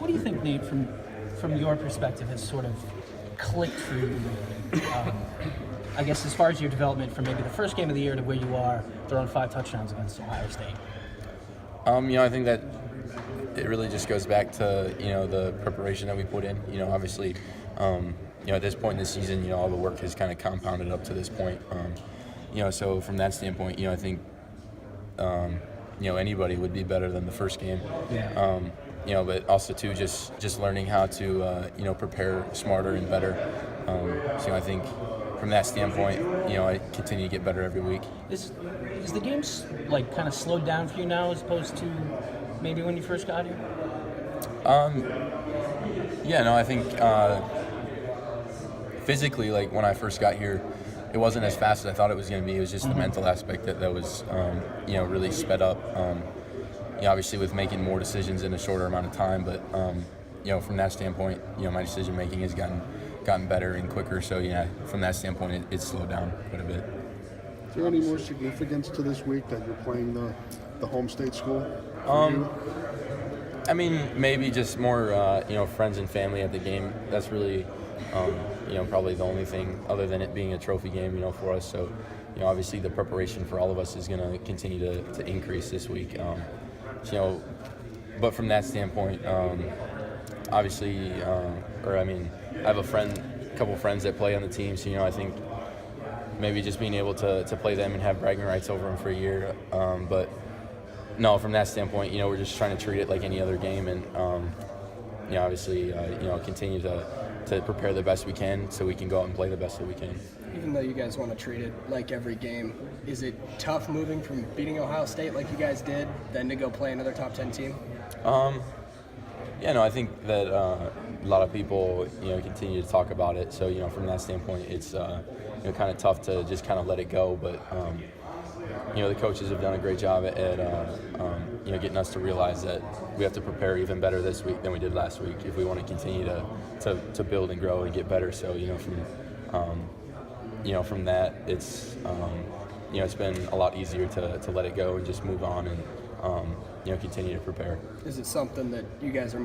what do you think, Nate, from your perspective, has sort of clicked for you? I guess as far as your development from maybe the first game of the year to where you are, throwing 5 touchdowns against Ohio State. I think that it really just goes back to the preparation that we put in. Obviously, at this point in the season, all the work has kind of compounded up to this point. So from that standpoint, I think anybody would be better than the first game. Yeah. But also too just learning how to prepare smarter and better. So I think from that standpoint, I continue to get better every week. Is the game like kind of slowed down for you now as opposed to maybe when you first got here? I think physically, like when I first got here, it wasn't as fast as I thought it was going to be. It was just the mental aspect that was, really sped up. Obviously with making more decisions in a shorter amount of time, but from that standpoint, my decision making has gotten better and quicker. So from that standpoint, it's slowed down quite a bit. Is there any more significance to this week that you're playing the home state school? I mean, maybe just more, friends and family at the game. That's really, probably the only thing other than it being a trophy game, for us. So, obviously the preparation for all of us is going to continue to increase this week. But from that standpoint, obviously, I have a couple friends that play on the team. So, I think maybe just being able to play them and have bragging rights over them for a year. But no, from that standpoint, we're just trying to treat it like any other game, and obviously, continue to prepare the best we can so we can go out and play the best that we can. Even though you guys want to treat it like every game, is it tough moving from beating Ohio State like you guys did, then to go play another top 10 team? I think that a lot of people, continue to talk about it. So, from that standpoint, it's kind of tough to just kind of let it go. But the coaches have done a great job at getting us to realize that we have to prepare even better this week than we did last week if we want to continue to build and grow and get better. So from that, it's it's been a lot easier to let it go and just move on and continue to prepare. Is it something that you guys are